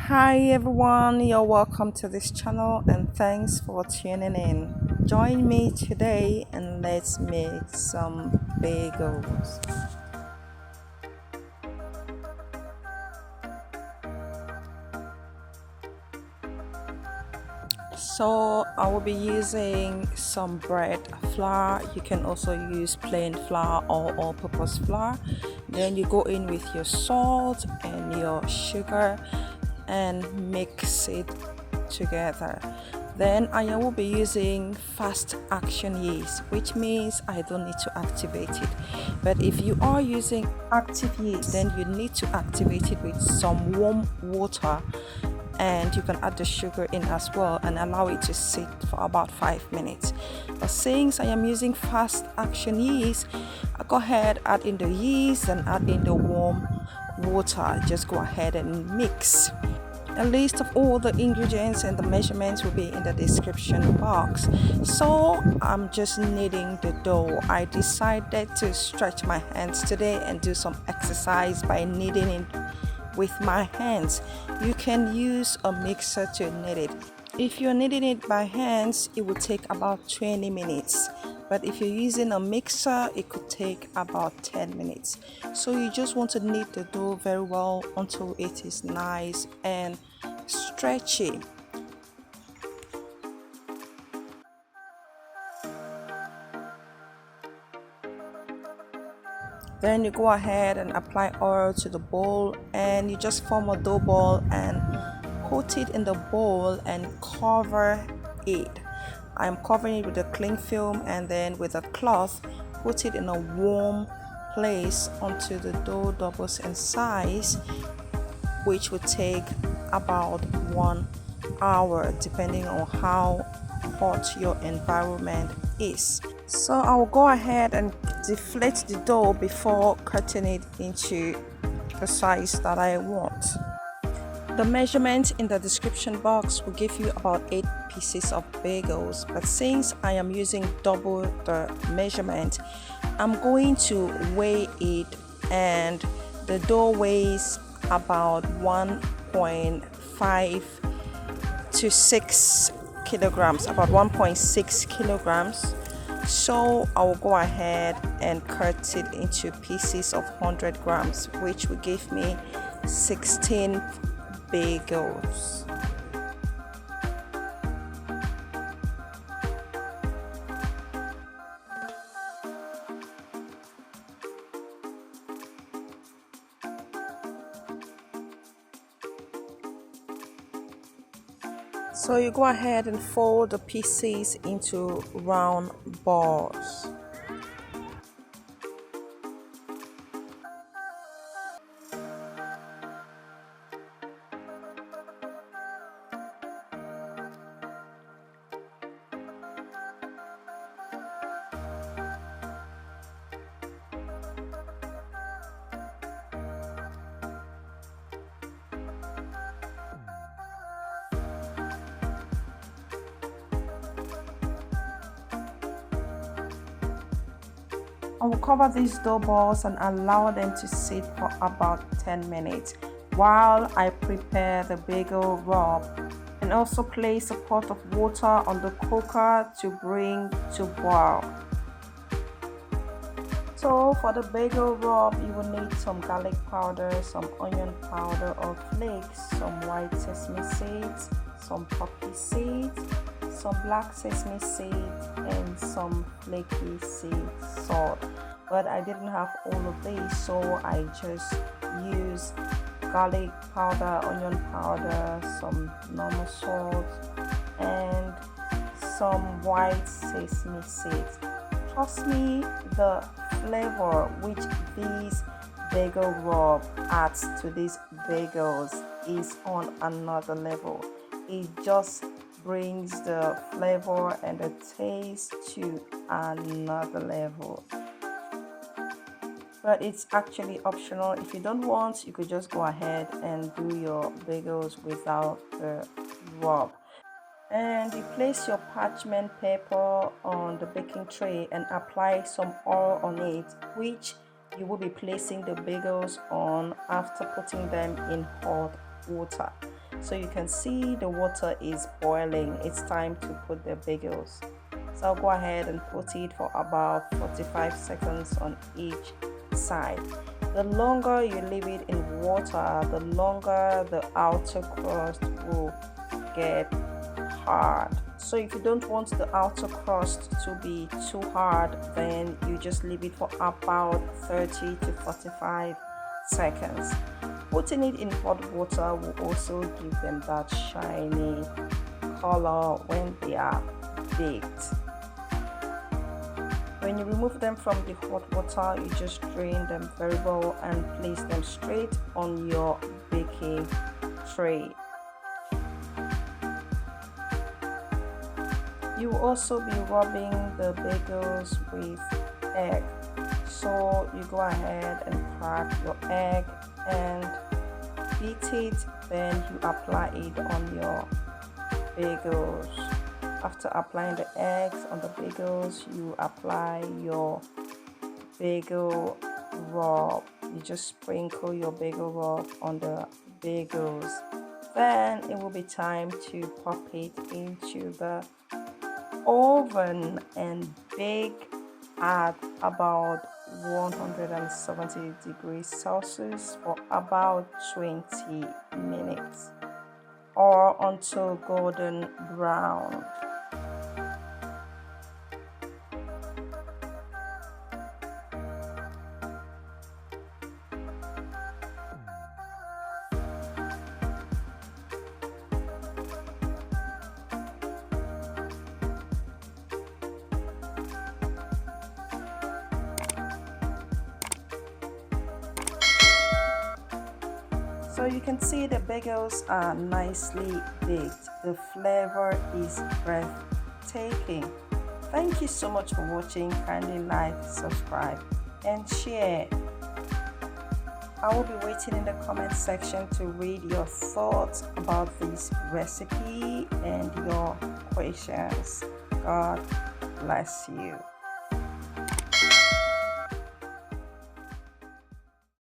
Hi everyone, you're welcome to this channel and thanks for tuning in. Join me today and let's make some bagels. So I will be using some bread flour. You can also use plain flour or all-purpose flour. Then you go in with your salt and your sugar and mix it together. Then I will be using fast action yeast, which means I don't need to activate it. But if you are using active yeast, then you need to activate it with some warm water, and you can add the sugar in as well and allow it to sit for about 5 minutes. But since I am using fast action yeast, I go ahead, add in the yeast and add in the warm water. Just go ahead and mix. A list of all the ingredients and the measurements will be in the description box. So I'm just kneading the dough. I decided to stretch my hands today and do some exercise by kneading it with my hands. You can use a mixer to knead it. If you're kneading it by hands, it will take about 20 minutes. But if you're using a mixer, it could take about 10 minutes. So you just want to knead the dough very well until it is nice and stretchy. Then you go ahead and apply oil to the bowl and you just form a dough ball and put it in the bowl and cover it. I'm covering it with a cling film and then with a cloth put it in a warm place until the dough doubles in size, which would take about 1 hour depending on how hot your environment is. So I will go ahead and deflate the dough before cutting it into the size that I want. The measurement in the description box will give you about 8 pieces of bagels, but since I am using double the measurement, I'm going to weigh it, and the dough weighs about 1.5 to 6 kilograms, about 1.6 kilograms. So I will go ahead and cut it into pieces of 100 grams, which will give me 16 bagels. So you go ahead and fold the pieces into round balls. I will cover these dough balls and allow them to sit for about 10 minutes while I prepare the bagel rub, and also place a pot of water on the cooker to bring to boil. So for the bagel rub, you will need some garlic powder, some onion powder or flakes, some white sesame seeds, some poppy seeds, some black sesame seeds, and some flaky sea salt. But I didn't have all of these, so I just used garlic powder, onion powder, some normal salt, and some white sesame seeds. Trust me, the flavor which this bagel rub adds to these bagels is on another level. It just brings the flavor and the taste to another level. But it's actually optional. If you don't want, you could just go ahead and do your bagels without the rub. And you place your parchment paper on the baking tray and apply some oil on it, which you will be placing the bagels on after putting them in hot water. So you can see the water is boiling. It's time to put the bagels. So I'll go ahead and put it for about 45 seconds on each side. The longer you leave it in water, the longer the outer crust will get hard. So if you don't want the outer crust to be too hard, then you just leave it for about 30 to 45 seconds. Putting it in hot water will also give them that shiny color when they are baked. When you remove them from the hot water, you just drain them very well and place them straight on your baking tray. You will also be rubbing the bagels with egg. So you go ahead and crack your egg and beat it, then you apply it on your bagels. After applying the eggs on the bagels, you apply your bagel rub. You just sprinkle your bagel rub on the bagels. Then it will be time to pop it into the oven and bake at about 170 degrees Celsius for about 20 minutes or until golden brown. So you can see the bagels are nicely baked. The flavor is breathtaking. Thank you so much for watching. Kindly like, subscribe, and share. I will be waiting in the comment section to read your thoughts about this recipe and your questions. God bless you.